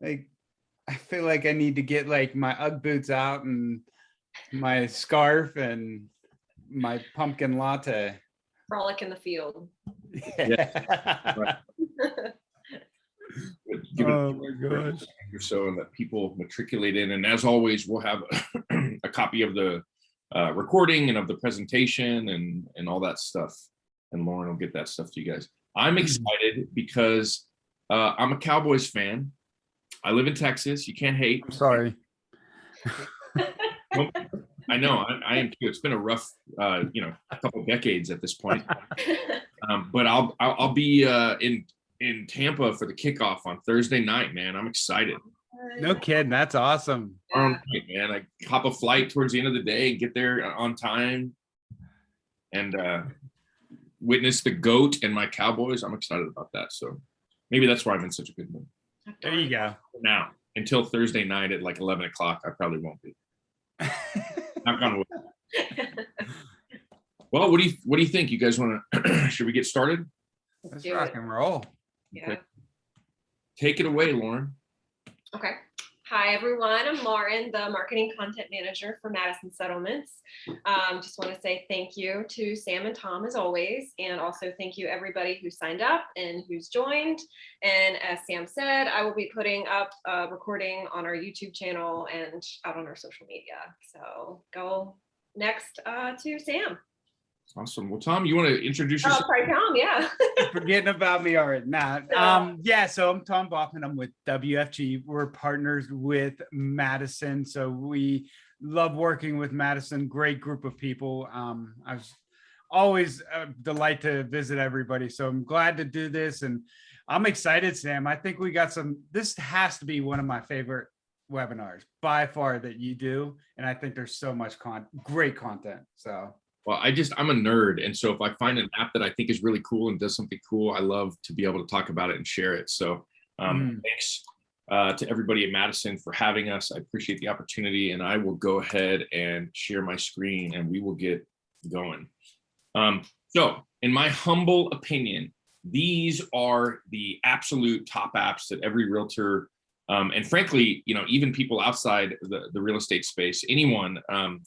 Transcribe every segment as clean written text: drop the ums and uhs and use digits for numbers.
Like, I feel like I need to get like my Ugg boots out and my scarf and my pumpkin latte. Frolic in the field. Yeah. Right. Give it Oh my gosh. or so, and let people matriculate in. And as always, we'll have a copy of the recording and of the presentation and all that stuff. And Lauren will get that stuff to you guys. I'm excited because I'm a Cowboys fan. I live in Texas. You can't hate. I'm sorry. I know. I am too. It's been a rough, a couple decades at this point. But I'll be in Tampa for the kickoff on Thursday night, man. I'm excited. No kidding. That's awesome. Man, I hop a flight towards the end of the day and get there on time and witness the GOAT and my Cowboys. I'm excited about that. So maybe that's why I'm in such a good mood. There you go. Now, until Thursday night at like 11 o'clock, I probably won't be. Knock on wood. Well, what do you think? You guys want to? Should we get started? Let's rock and roll. Yeah. Okay. Take it away, Lauren. Okay. Hi, everyone. I'm Lauren, the marketing content manager for Madison Settlements. Just want to say thank you to Sam and Tom as always, and also thank you everybody who signed up and who's joined. And as Sam said, I will be putting up a recording on our YouTube channel and out on our social media. So go next to Sam. Awesome. Well, Tom, you want to introduce yourself? Sorry, Tom. Yeah. Forgetting about me already. Nah. Yeah, so I'm Tom Boffman. I'm with WFG. We're partners with Madison. So we love working with Madison. Great group of people. I was always a delight to visit everybody. So I'm glad to do this. And I'm excited, Sam. I think we got this has to be one of my favorite webinars by far that you do. And I think there's so much great content. So. Well, I'm a nerd. And so if I find an app that I think is really cool and does something cool, I love to be able to talk about it and share it. So thanks to everybody at Madison for having us. I appreciate the opportunity, and I will go ahead and share my screen and we will get going. So in my humble opinion, these are the absolute top apps that every realtor and frankly, even people outside the real estate space, anyone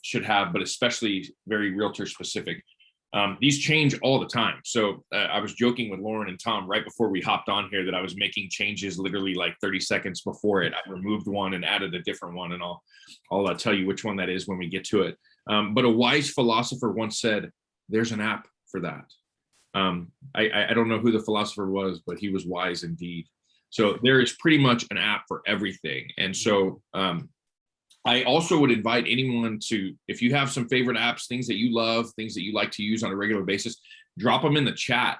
should have, but especially very realtor specific. These change all the time. So I was joking with Lauren and Tom right before we hopped on here that I was making changes literally like 30 seconds before it. I removed one and added a different one, and I'll tell you which one that is when we get to it. But a wise philosopher once said, "There's an app for that." I don't know who the philosopher was, but he was wise indeed. So there is pretty much an app for everything. And so I also would invite anyone to, if you have some favorite apps, things that you love, things that you like to use on a regular basis, drop them in the chat.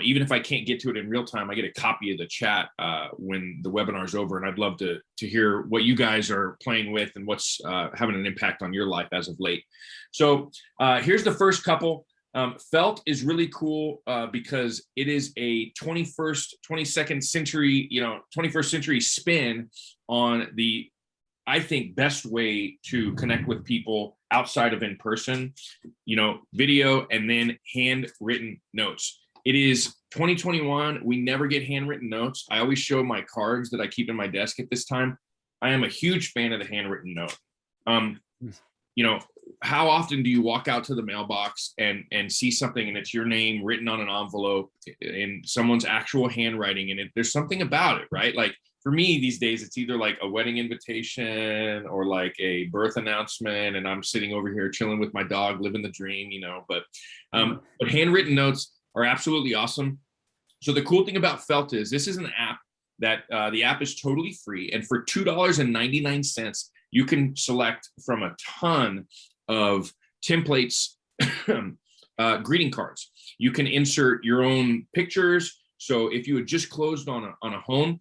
Even if I can't get to it in real time, I get a copy of the chat when the webinar is over. And I'd love to hear what you guys are playing with and what's having an impact on your life as of late. So here's the first couple. Felt is really cool because it is a 22nd century, 21st century spin on the, I think, best way to connect with people outside of in person, video and then handwritten notes. It is 2021. We never get handwritten notes. I always show my cards that I keep in my desk at this time. I am a huge fan of the handwritten note. How often do you walk out to the mailbox and see something and it's your name written on an envelope in someone's actual handwriting, and there's something about it, right? Like for me these days, it's either like a wedding invitation or like a birth announcement, and I'm sitting over here chilling with my dog, living the dream, but handwritten notes are absolutely awesome. So the cool thing about Felt is this is an app that the app is totally free, and for $2.99, you can select from a ton of templates, greeting cards. You can insert your own pictures. So if you had just closed on a home,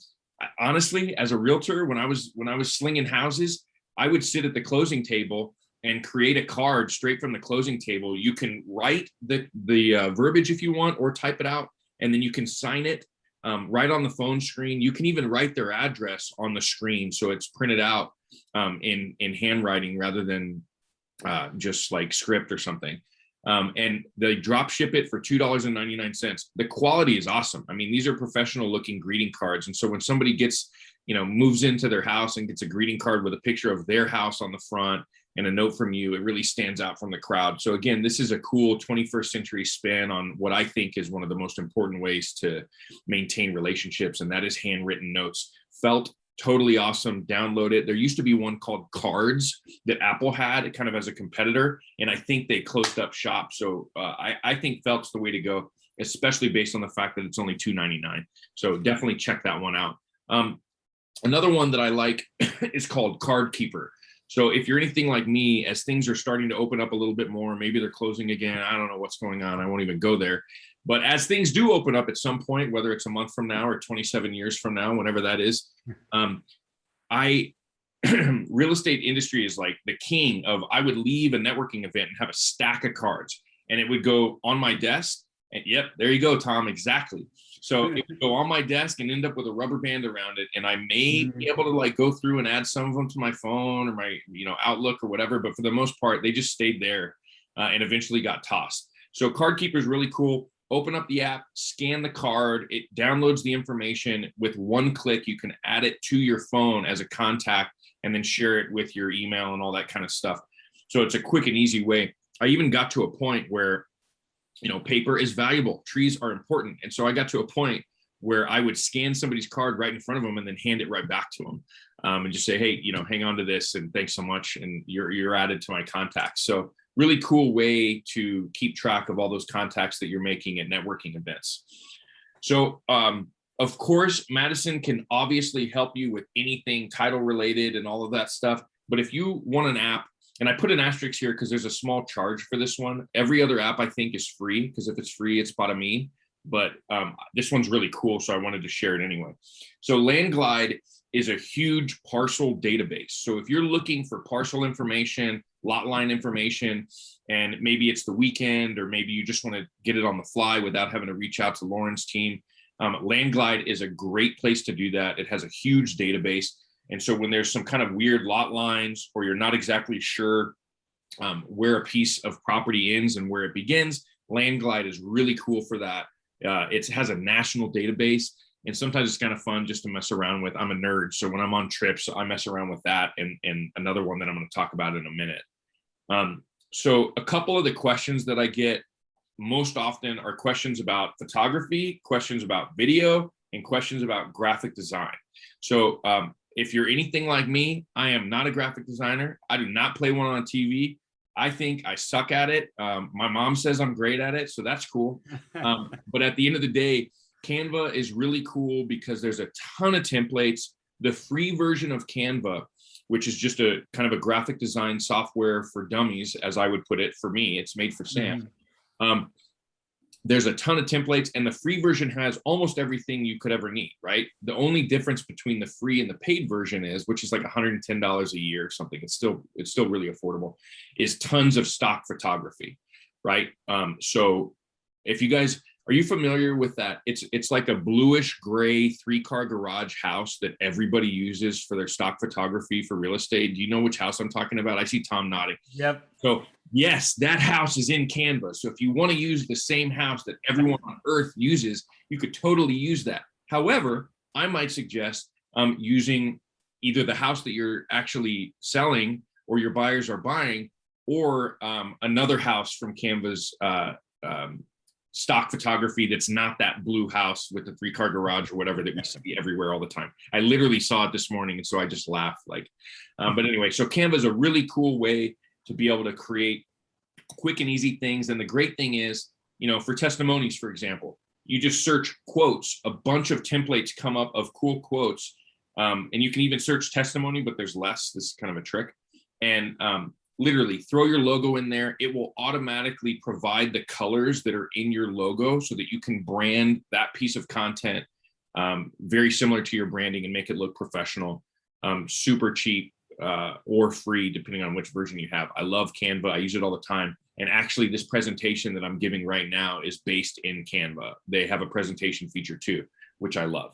honestly, as a realtor, when I was slinging houses, I would sit at the closing table and create a card straight from the closing table. You can write the verbiage if you want, or type it out, and then you can sign it right on the phone screen. You can even write their address on the screen, so it's printed out in handwriting rather than just like script or something. And they drop ship it for $2.99. The quality is awesome. I mean, these are professional looking greeting cards. And so when somebody gets, moves into their house and gets a greeting card with a picture of their house on the front and a note from you, it really stands out from the crowd. So again, this is a cool 21st century spin on what I think is one of the most important ways to maintain relationships, and that is handwritten notes. Felt totally awesome. Download it. There used to be one called Cards that Apple had kind of as a competitor, and I think they closed up shop. So I think Felt's the way to go, especially based on the fact that it's only $2.99. So definitely check that one out. Another one that I like is called Card Keeper. So if you're anything like me, as things are starting to open up a little bit more, maybe they're closing again, I don't know what's going on, I won't even go there. But as things do open up at some point, whether it's a month from now or 27 years from now, whenever that is, real estate industry is like the king of, I would leave a networking event and have a stack of cards, and it would go on my desk. And yep, there you go, Tom, exactly. So it would go on my desk and end up with a rubber band around it. And I may be able to like go through and add some of them to my phone or my, Outlook or whatever. But for the most part, they just stayed there and eventually got tossed. So Card Keeper is really cool. Open up the app, scan the card. It downloads the information with one click. You can add it to your phone as a contact and then share it with your email and all that kind of stuff. So it's a quick and easy way. I even got to a point where paper is valuable. Trees are important. And so I got to a point where I would scan somebody's card right in front of them and then hand it right back to them and just say, hey, hang on to this and thanks so much. And you're added to my contacts. So really cool way to keep track of all those contacts that you're making at networking events. So of course, Madison can obviously help you with anything title related and all of that stuff. But if you want an app, and I put an asterisk here because there's a small charge for this one. Every other app I think is free, because if it's free, it's bada me. But this one's really cool, so I wanted to share it anyway. So LandGlide is a huge parcel database. So if you're looking for parcel information, lot line information, and maybe it's the weekend, or maybe you just want to get it on the fly without having to reach out to Lauren's team, LandGlide is a great place to do that. It has a huge database. And so when there's some kind of weird lot lines, or you're not exactly sure where a piece of property ends and where it begins, LandGlide is really cool for that. It has a national database, and sometimes it's kind of fun just to mess around with. I'm a nerd, so when I'm on trips, I mess around with that, and another one that I'm going to talk about in a minute. So a couple of the questions that I get most often are questions about photography, questions about video, and questions about graphic design. So if you're anything like me, I am not a graphic designer. I do not play one on TV. I think I suck at it. My mom says I'm great at it, so that's cool. But at the end of the day, Canva is really cool because there's a ton of templates. The free version of Canva, which is just a kind of a graphic design software for dummies, as I would put it, for me, it's made for Sam. There's a ton of templates, and the free version has almost everything you could ever need, right? The only difference between the free and the paid version is, which is like $110 a year or something, it's still really affordable, is tons of stock photography, right? So if you guys, are you familiar with that? It's like a bluish gray 3-car garage house that everybody uses for their stock photography for real estate. Do you know which house I'm talking about? I see Tom nodding. Yep. So yes, that house is in Canva. So if you want to use the same house that everyone on earth uses, you could totally use that. However, I might suggest using either the house that you're actually selling or your buyers are buying, or another house from Canva's stock photography that's not that blue house with the 3-car garage or whatever that we see everywhere all the time. I literally saw it this morning, and so I just laughed. But anyway, so Canva is a really cool way to be able to create quick and easy things. And the great thing is, for testimonies, for example, you just search quotes, a bunch of templates come up of cool quotes. And you can even search testimony, but there's less. This is kind of a trick. And literally throw your logo in there. It will automatically provide the colors that are in your logo so that you can brand that piece of content very similar to your branding and make it look professional, super cheap or free, depending on which version you have. I love Canva. I use it all the time. And actually, this presentation that I'm giving right now is based in Canva. They have a presentation feature too, which I love.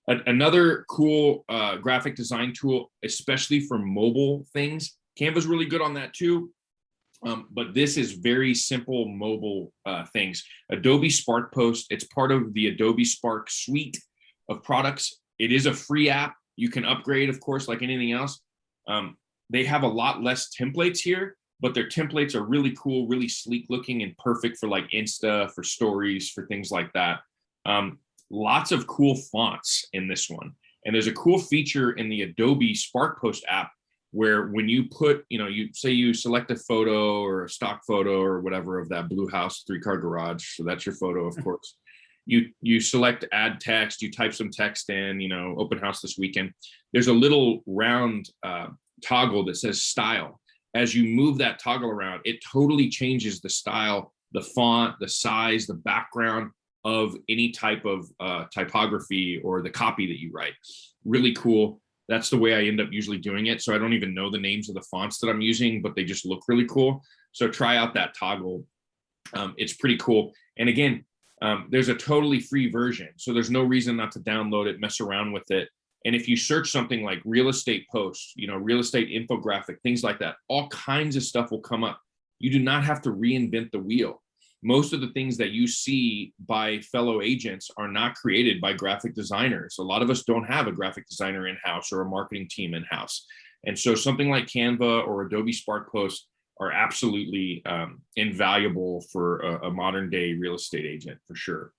Another cool graphic design tool, especially for mobile things. Canva's really good on that too. But this is very simple mobile things. Adobe Spark Post, it's part of the Adobe Spark suite of products. It is a free app. You can upgrade, of course, like anything else. They have a lot less templates here, but their templates are really cool, really sleek looking and perfect for like Insta, for stories, for things like that. Lots of cool fonts in this one. And there's a cool feature in the Adobe Spark Post app where when you put, you say you select a photo or a stock photo or whatever of that blue house, 3-car garage. So that's your photo, of course. You select add text, you type some text in, open house this weekend. There's a little round toggle that says style. As you move that toggle around, it totally changes the style, the font, the size, the background of any type of typography or the copy that you write. Really cool. That's the way I end up usually doing it. So I don't even know the names of the fonts that I'm using, but they just look really cool. So try out that toggle. It's pretty cool. And again, there's a totally free version. So there's no reason not to download it, mess around with it. And if you search something like real estate posts, real estate infographic, things like that, all kinds of stuff will come up. You do not have to reinvent the wheel. Most of the things that you see by fellow agents are not created by graphic designers. A lot of us don't have a graphic designer in-house or a marketing team in-house. And so something like Canva or Adobe Spark Post are absolutely invaluable for a modern day real estate agent for sure.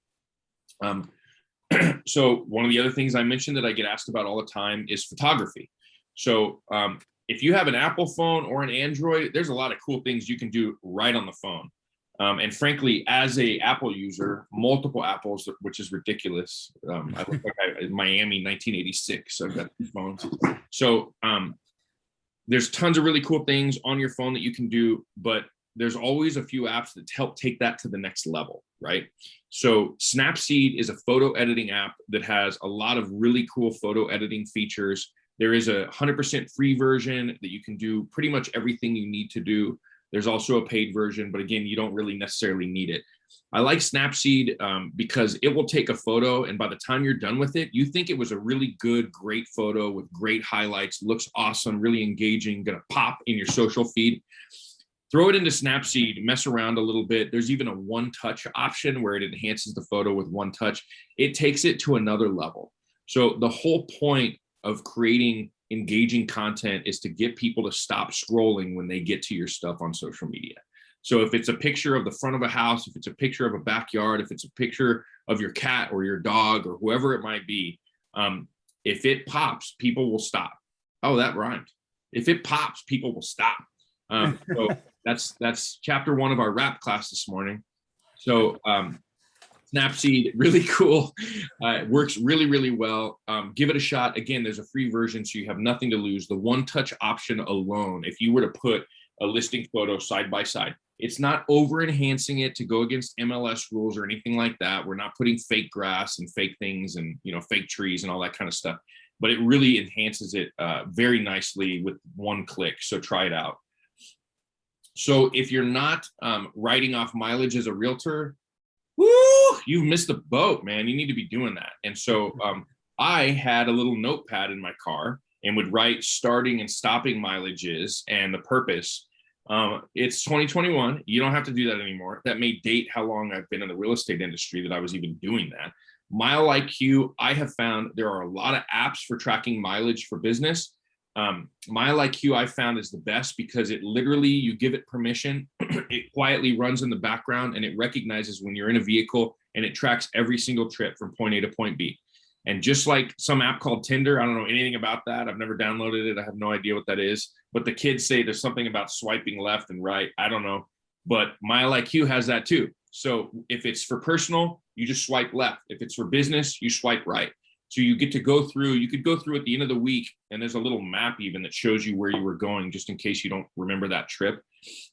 So one of the other things I mentioned that I get asked about all the time is photography. So if you have an Apple phone or an Android, there's a lot of cool things you can do right on the phone. And frankly, as a Apple user, multiple Apples, which is ridiculous. I look like Miami 1986. So I've got 2 phones. So there's tons of really cool things on your phone that you can do, but there's always a few apps that help take that to the next level, right? So Snapseed is a photo editing app that has a lot of really cool photo editing features. There is a 100% free version that you can do pretty much everything you need to do. There's also a paid version, but again, you don't really necessarily need it. I like Snapseed because it will take a photo, and by the time you're done with it, you think it was a really good, great photo with great highlights, looks awesome, really engaging, gonna pop in your social feed. Throw it into Snapseed, mess around a little bit. There's even a one-touch option where it enhances the photo with one touch. It takes it to another level. So the whole point of creating engaging content is to get people to stop scrolling when they get to your stuff on social media. So if it's a picture of the front of a house, if it's a picture of a backyard, if it's a picture of your cat or your dog or whoever it might be, if it pops, people will stop. Oh, that rhymed. If it pops, people will stop. So that's chapter 1 of our rap class this morning. So Snapseed, really cool. It works really, really well. Give it a shot. Again, there's a free version, so you have nothing to lose. The one-touch option alone, if you were to put a listing photo side by side, it's not over-enhancing it to go against MLS rules or anything like that. We're not putting fake grass and fake things and fake trees and all that kind of stuff. But it really enhances it very nicely with one click. So try it out. So if you're not writing off mileage as a realtor, woo, you've missed the boat, man. You need to be doing that. And so I had a little notepad in my car and would write starting and stopping mileages and the purpose. It's 2021. You don't have to do that anymore. That may date how long I've been in the real estate industry that I was even doing that. MileIQ, I have found there are a lot of apps for tracking mileage for business. MileIQ I found is the best because it literally, you give it permission, it quietly runs in the background and it recognizes when you're in a vehicle and it tracks every single trip from point A to point B. And just like some app called Tinder, I don't know anything about that. I've never downloaded it. I have no idea what that is. But the kids say there's something about swiping left and right. I don't know. But MileIQ has that too. So if it's for personal, you just swipe left. If it's for business, you swipe right. So you get to go through, you could go through at the end of the week, and there's a little map even that shows you where you were going, just in case you don't remember that trip.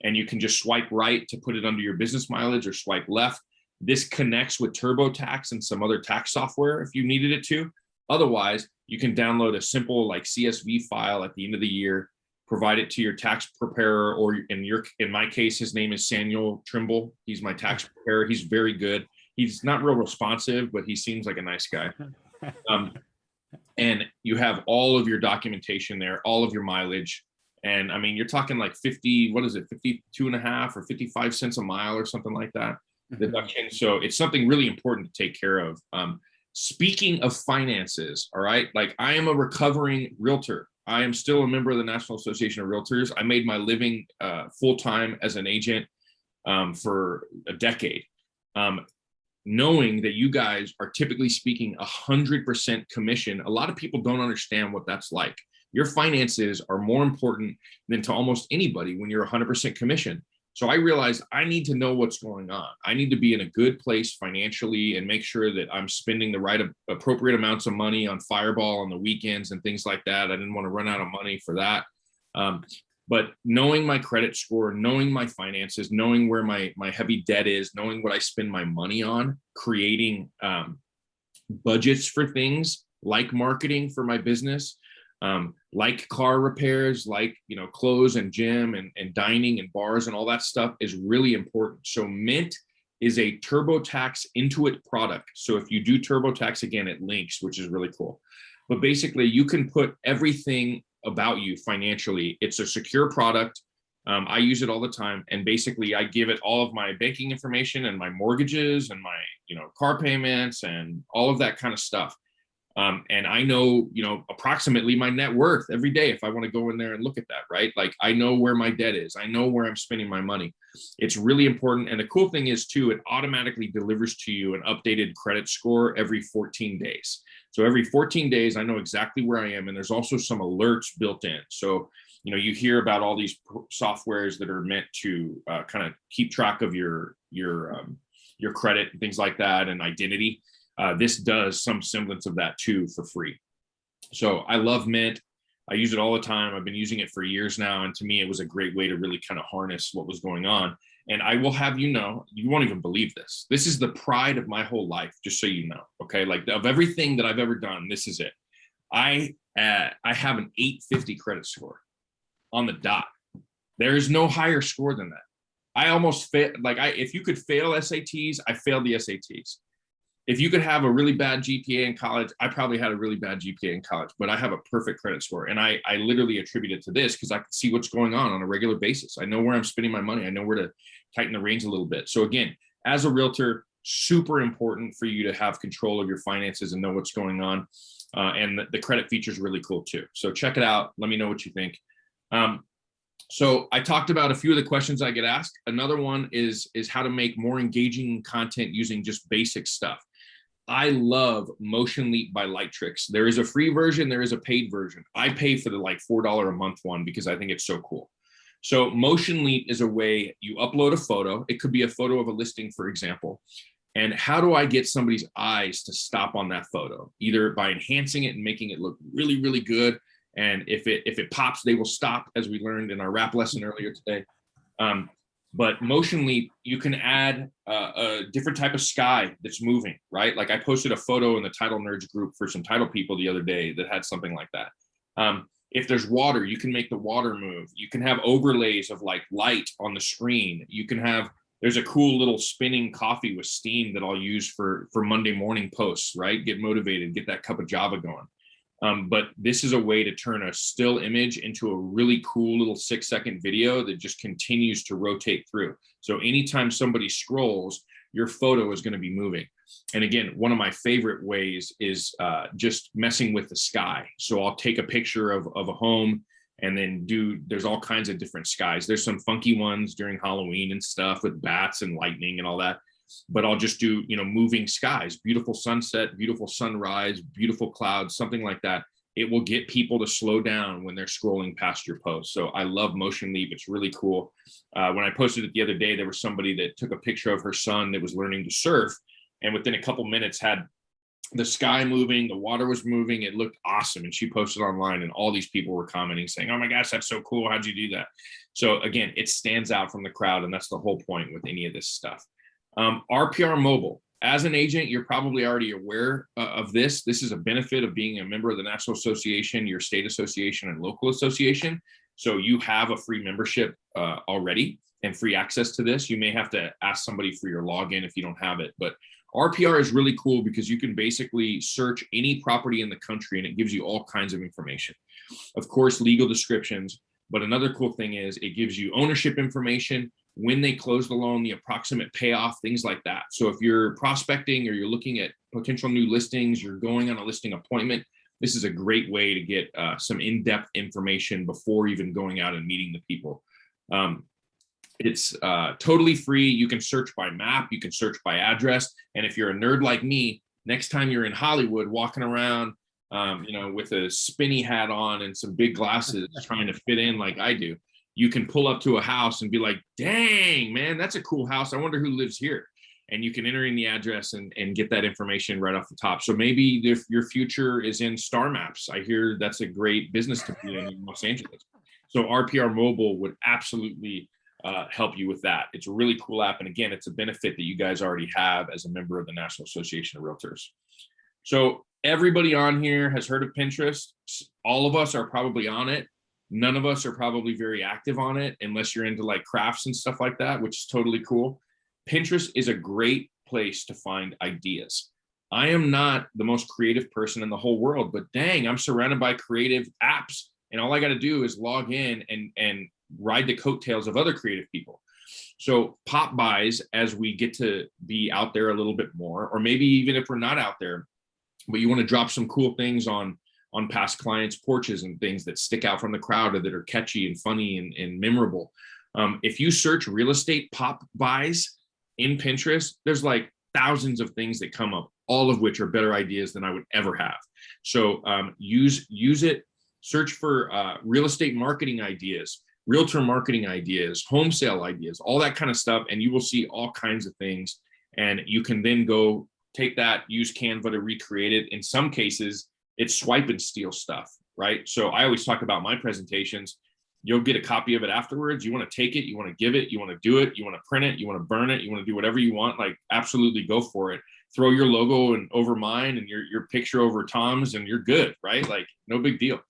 And you can just swipe right to put it under your business mileage or swipe left. This connects with TurboTax and some other tax software if you needed it to. Otherwise, you can download a simple like CSV file at the end of the year, provide it to your tax preparer, or in my case, his name is Samuel Trimble. He's my tax preparer. He's very good. He's not real responsive, but he seems like a nice guy. And you have all of your documentation there, all of your mileage. And I mean, you're talking like 52.5 or 55 cents a mile or something like that deduction. So it's something really important to take care of. Speaking of finances, all right, like I am a recovering realtor. I am still a member of the National Association of Realtors. I made my living full-time as an agent for a decade. Knowing that you guys are typically speaking 100% commission, a lot of people don't understand what that's like. Your finances are more important than to almost anybody when you're 100% commission. So I realized I need to know what's going on. I need to be in a good place financially and make sure that I'm spending the right appropriate amounts of money on Fireball on the weekends and things like that. I didn't want to run out of money for that. But knowing my credit score, knowing my finances, knowing where my heavy debt is, knowing what I spend my money on, creating budgets for things like marketing for my business, like car repairs, like, clothes and gym and dining and bars and all that stuff is really important. So Mint is a TurboTax Intuit product. So if you do TurboTax, again, it links, which is really cool. But basically you can put everything about you financially. It's a secure product. I use it all the time. And basically I give it all of my banking information and my mortgages and my, car payments and all of that kind of stuff. And I know, approximately my net worth every day if I want to go in there and look at that, right? Like I know where my debt is. I know where I'm spending my money. It's really important. And the cool thing is too, it automatically delivers to you an updated credit score every 14 days. So every 14 days, I know exactly where I am. And there's also some alerts built in. So, you hear about all these softwares that are meant to kind of keep track of your credit and things like that and identity. This does some semblance of that too for free. So I love Mint. I use it all the time. I've been using it for years now. And to me, it was a great way to really kind of harness what was going on. And I will have you won't even believe this. This is the pride of my whole life, just so you know, okay? Like of everything that I've ever done, this is it. I have an 850 credit score on the dot. There is no higher score than that. I almost failed. If you could fail SATs, I failed the SATs. If you could have a really bad GPA in college, I probably had a really bad GPA in college, but I have a perfect credit score. And I literally attribute it to this because I can see what's going on a regular basis. I know where I'm spending my money. I know where to tighten the reins a little bit. So again, as a realtor, super important for you to have control of your finances and know what's going on. And the credit feature is really cool too. So check it out. Let me know what you think. So I talked about a few of the questions I get asked. Another one is how to make more engaging content using just basic stuff. I love Motionleap by Lightricks. There is a free version. There is a paid version. I pay for the $4 a month one because I think it's so cool. So Motionleap is a way you upload a photo. It could be a photo of a listing, for example. And how do I get somebody's eyes to stop on that photo? Either by enhancing it and making it look really, really good. And if it pops, they will stop, as we learned in our rap lesson earlier today. But Motionleap, you can add a different type of sky that's moving, right? Like I posted a photo in the Title Nerds group for some title people the other day that had something like that. If there's water, you can make the water move. You can have overlays of like light on the screen. You can have, there's a cool little spinning coffee with steam that I'll use for Monday morning posts, right? Get motivated, get that cup of Java going. But this is a way to turn a still image into a really cool little 6-second video that just continues to rotate through. So anytime somebody scrolls, your photo is going to be moving. And again, one of my favorite ways is just messing with the sky. So I'll take a picture of a home and then there's all kinds of different skies. There's some funky ones during Halloween and stuff with bats and lightning and all that. But I'll just do, moving skies, beautiful sunset, beautiful sunrise, beautiful clouds, something like that. It will get people to slow down when they're scrolling past your post. So I love Motionleap. It's really cool. When I posted it the other day, there was somebody that took a picture of her son that was learning to surf. And within a couple minutes had the sky moving, the water was moving. It looked awesome. And she posted online and all these people were commenting saying, oh my gosh, that's so cool. How'd you do that? So again, it stands out from the crowd. And that's the whole point with any of this stuff. RPR Mobile. As an agent, you're probably already aware of this. This is a benefit of being a member of the National Association, your state association, and local association. So you have a free membership already and free access to this. You may have to ask somebody for your login if you don't have it. But RPR is really cool because you can basically search any property in the country and it gives you all kinds of information. Of course, legal descriptions. But another cool thing is it gives you ownership information, when they close the loan, the approximate payoff, things like that. So if you're prospecting or you're looking at potential new listings, you're going on a listing appointment, this is a great way to get some in-depth information before even going out and meeting the people. It's totally free. You can search by map, you can search by address. And if you're a nerd like me, next time you're in Hollywood walking around, with a spinny hat on and some big glasses trying to fit in like I do, you can pull up to a house and be like, dang, man, that's a cool house. I wonder who lives here. And you can enter in the address and get that information right off the top. So maybe if your future is in star maps, I hear that's a great business to be in Los Angeles. So RPR Mobile would absolutely help you with that. It's a really cool app. And again, it's a benefit that you guys already have as a member of the National Association of Realtors. So everybody on here has heard of Pinterest. All of us are probably on it. None of us are probably very active on it unless you're into like crafts and stuff like that, which is totally cool. Pinterest is a great place to find ideas. I am not the most creative person in the whole world, but dang, I'm surrounded by creative apps. And all I got to do is log in and ride the coattails of other creative people. So pop buys, as we get to be out there a little bit more, or maybe even if we're not out there, but you want to drop some cool things on past clients' porches and things that stick out from the crowd or that are catchy and funny and memorable. If you search real estate pop buys in Pinterest, there's like thousands of things that come up, all of which are better ideas than I would ever have. So use it, search for real estate marketing ideas, realtor marketing ideas, home sale ideas, all that kind of stuff. And you will see all kinds of things. And you can then go take that, use Canva to recreate it. In some cases, it's swipe and steal stuff, right? So I always talk about my presentations. You'll get a copy of it afterwards. You want to take it, you want to give it, you want to do it, you want to print it, you want to burn it, you want to do whatever you want, like absolutely go for it. Throw your logo and over mine and your picture over Tom's and you're good, right? Like no big deal.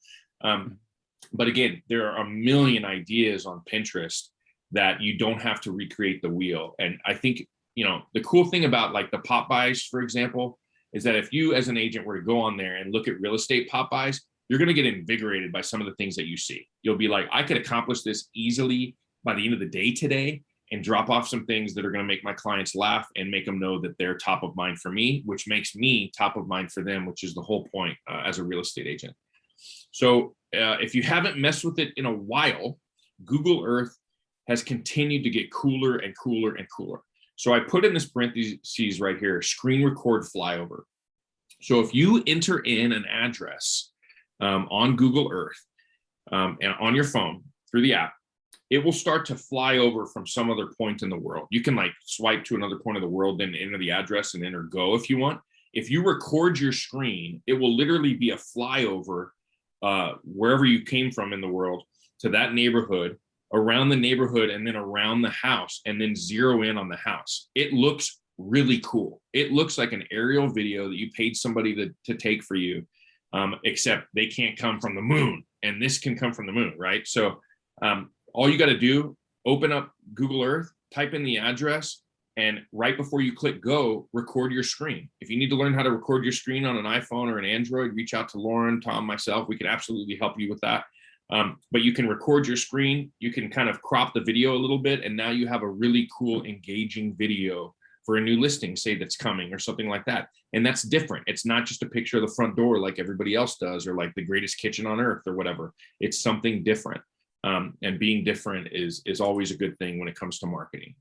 But again, there are a million ideas on Pinterest that you don't have to recreate the wheel. And I think, the cool thing about like the pop buys, for example, is that if you as an agent were to go on there and look at real estate pop buys, you're going to get invigorated by some of the things that you see. You'll be like, I could accomplish this easily by the end of the day today and drop off some things that are going to make my clients laugh and make them know that they're top of mind for me, which makes me top of mind for them, which is the whole point as a real estate agent. So if you haven't messed with it in a while, Google Earth has continued to get cooler and cooler and cooler. So I put in this parentheses right here, screen record flyover. So if you enter in an address on Google Earth and on your phone through the app, it will start to fly over from some other point in the world. You can like swipe to another point of the world, then enter the address and enter go if you want. If you record your screen, it will literally be a flyover wherever you came from in the world to that neighborhood, around the neighborhood, and then around the house, and then zero in on the house. It looks really cool. It looks like an aerial video that you paid somebody to take for you, except they can't come from the moon, and this can come from the moon, right? So all you got to do, open up Google Earth, type in the address, and right before you click go, record your screen. If you need to learn how to record your screen on an iPhone or an Android, reach out to Lauren, Tom, myself. We can absolutely help you with that. But you can record your screen, you can kind of crop the video a little bit, and now you have a really cool, engaging video for a new listing, say that's coming or something like that. And that's different. It's not just a picture of the front door like everybody else does, or like the greatest kitchen on earth or whatever. It's something different. And being different is always a good thing when it comes to marketing.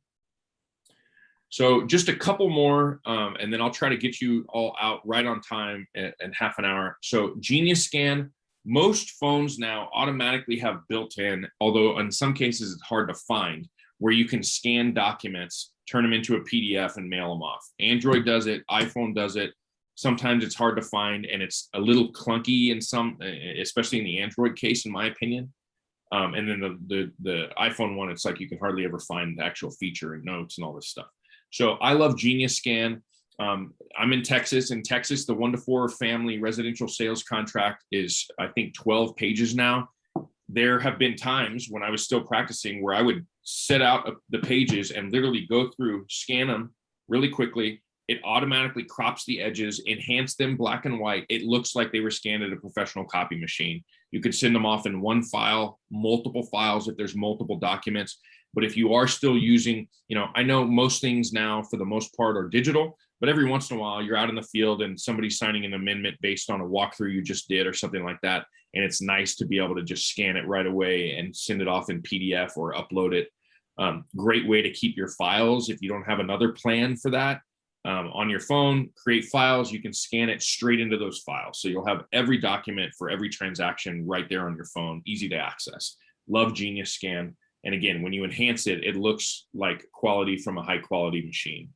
So just a couple more, and then I'll try to get you all out right on time in half an hour. So Genius Scan. Most phones now automatically have built in, although in some cases it's hard to find, where you can scan documents, turn them into a PDF and mail them off. Android does it, iPhone does it. Sometimes it's hard to find and it's a little clunky in some, especially in the Android case, in my opinion. And then the iPhone one, it's like you can hardly ever find the actual feature and notes and all this stuff. So I love Genius Scan. I'm in Texas. In Texas, the 1 to 4 family residential sales contract is, I think, 12 pages now. There have been times when I was still practicing where I would set out the pages and literally go through, scan them really quickly. It automatically crops the edges, enhance them black and white. It looks like they were scanned at a professional copy machine. You could send them off in one file, multiple files if there's multiple documents. But if you are still using, I know most things now for the most part are digital, but every once in a while you're out in the field and somebody's signing an amendment based on a walkthrough you just did or something like that. And it's nice to be able to just scan it right away and send it off in PDF or upload it. Great way to keep your files. If you don't have another plan for that, on your phone, create files, you can scan it straight into those files. So you'll have every document for every transaction right there on your phone, easy to access. Love Genius Scan. And again, when you enhance it, it looks like quality from a high quality machine.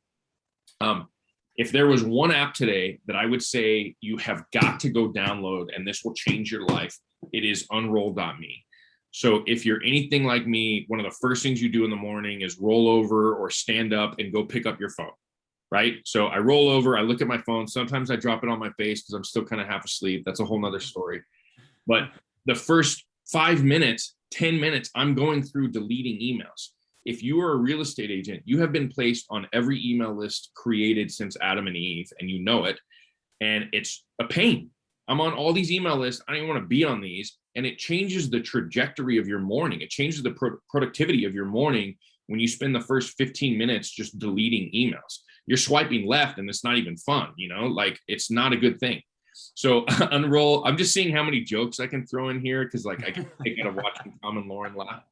If there was one app today that I would say you have got to go download and this will change your life, it is unroll.me. So if you're anything like me, one of the first things you do in the morning is roll over or stand up and go pick up your phone, right? So I roll over, I look at my phone. Sometimes I drop it on my face because I'm still kind of half asleep. That's a whole nother story. But the first 5 minutes, 10 minutes, I'm going through deleting emails. If you are a real estate agent, you have been placed on every email list created since Adam and Eve, and you know it. And it's a pain. I'm on all these email lists. I don't even want to be on these. And it changes the trajectory of your morning. It changes the productivity of your morning when you spend the first 15 minutes just deleting emails. You're swiping left and it's not even fun, like it's not a good thing. So unroll, I'm just seeing how many jokes I can throw in here because like I can take out of watching Tom and Lauren laugh.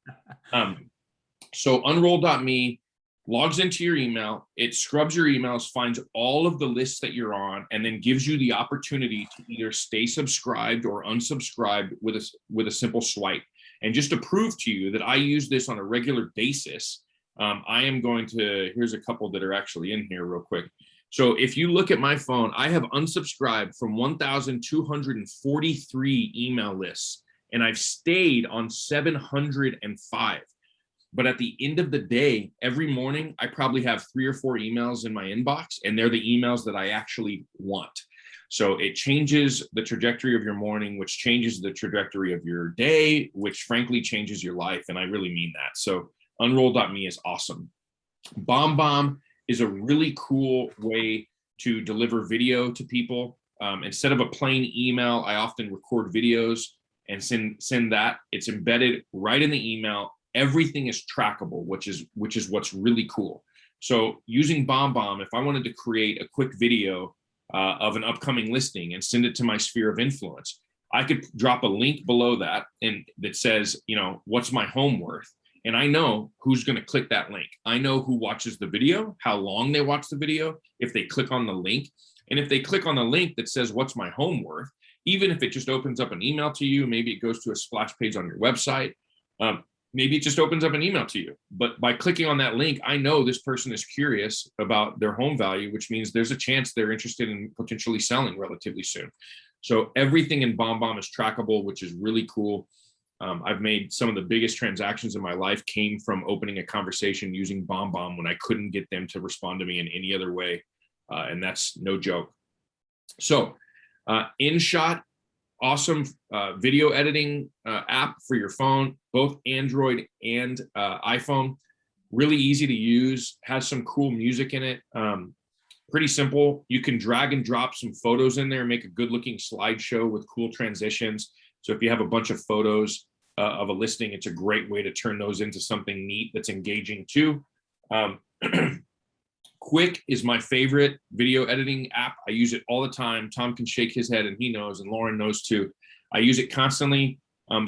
So unroll.me logs into your email, it scrubs your emails, finds all of the lists that you're on, and then gives you the opportunity to either stay subscribed or unsubscribed with a simple swipe. And just to prove to you that I use this on a regular basis, I am going to, here's a couple that are actually in here real quick. So if you look at my phone, I have unsubscribed from 1,243 email lists, and I've stayed on 705. But at the end of the day, every morning, I probably have 3 or 4 emails in my inbox, and they're the emails that I actually want. So it changes the trajectory of your morning, which changes the trajectory of your day, which frankly changes your life. And I really mean that. So unroll.me is awesome. Bombbomb is a really cool way to deliver video to people. Instead of a plain email, I often record videos and send that. It's embedded right in the email. Everything is trackable, which is what's really cool. So using Bombbomb, if I wanted to create a quick video of an upcoming listing and send it to my sphere of influence, I could drop a link below that and that says, what's my home worth? And I know who's going to click that link. I know who watches the video, how long they watch the video, if they click on the link. And if they click on the link that says, what's my home worth, even if it just opens up an email to you, maybe it goes to a splash page on your website, maybe it just opens up an email to you. But by clicking on that link, I know this person is curious about their home value, which means there's a chance they're interested in potentially selling relatively soon. So everything in Bombbomb is trackable, which is really cool. I've made some of the biggest transactions in my life came from opening a conversation using Bombbomb when I couldn't get them to respond to me in any other way. And that's no joke. So InShot, awesome video editing app for your phone, both Android and iPhone. Really easy to use, has some cool music in it. Pretty simple. You can drag and drop some photos in there, make a good looking slideshow with cool transitions. So if you have a bunch of photos of a listing, it's a great way to turn those into something neat that's engaging too. Quick is my favorite video editing app. I use it all the time. Tom can shake his head and he knows, and Lauren knows too. I use it constantly.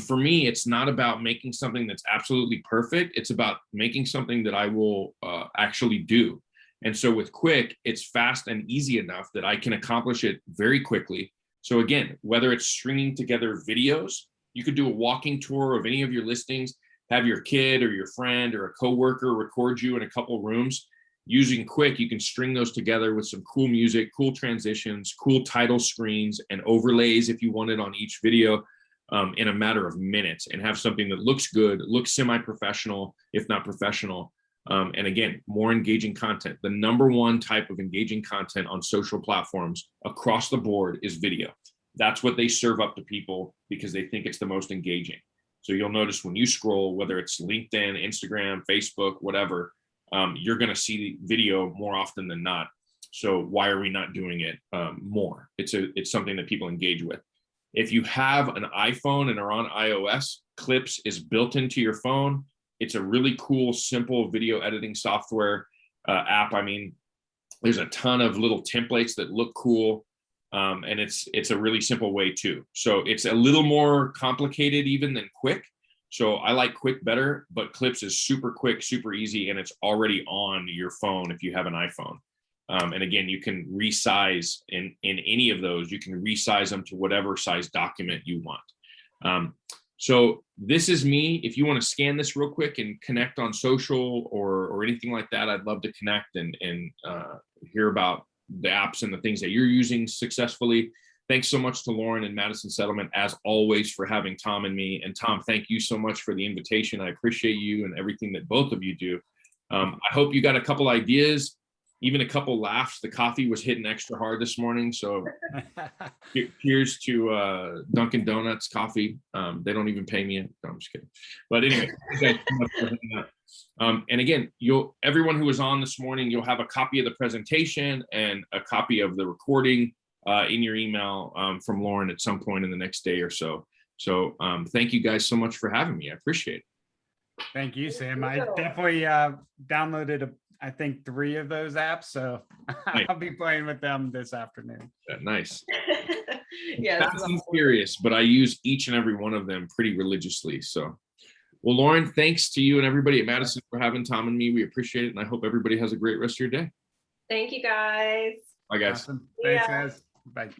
For me, it's not about making something that's absolutely perfect. It's about making something that I will actually do. And so with Quick, it's fast and easy enough that I can accomplish it very quickly. So again, whether it's stringing together videos, you could do a walking tour of any of your listings, have your kid or your friend or a coworker record you in a couple rooms. Using Quick, you can string those together with some cool music, cool transitions, cool title screens, and overlays if you want it on each video in a matter of minutes, and have something that looks good, looks semi-professional, if not professional. And again, more engaging content. The number one type of engaging content on social platforms across the board is video. That's what they serve up to people because they think it's the most engaging. So you'll notice when you scroll, whether it's LinkedIn, Instagram, Facebook, whatever, you're going to see video more often than not. So why are we not doing it more? It's something that people engage with. If you have an iPhone and are on iOS, Clips is built into your phone. It's a really cool, simple video editing software app. I mean, there's a ton of little templates that look cool. And it's a really simple way too. So it's a little more complicated even than Quick. So I like Quick better, but Clips is super quick, super easy, and it's already on your phone if you have an iPhone. And again, you can resize in any of those. You can resize them to whatever size document you want. So this is me. If you want to scan this real quick and connect on social or anything like that, I'd love to connect and hear about the apps and the things that you're using successfully. Thanks so much to Lauren and Madison Settlement, as always, for having Tom and me. And Tom, thank you so much for the invitation. I appreciate you and everything that both of you do. I hope you got a couple ideas, even a couple laughs. The coffee was hitting extra hard this morning. So here's to Dunkin' Donuts coffee. They don't even pay me. No, I'm just kidding. But anyway, thank you so much for hitting that. And again, everyone who was on this morning, you'll have a copy of the presentation and a copy of the recording in your email from Lauren at some point in the next day or so. So thank you guys so much for having me. I appreciate it. Thank you, Sam. I definitely downloaded, I think, 3 of those apps. So I'll be playing with them this afternoon. Nice. Yeah, That's curious, but I use each and every one of them pretty religiously. So, well, Lauren, thanks to you and everybody at Madison for having Tom and me. We appreciate it. And I hope everybody has a great rest of your day. Thank you, guys. Bye, guys. Awesome. Thanks, guys. Bye.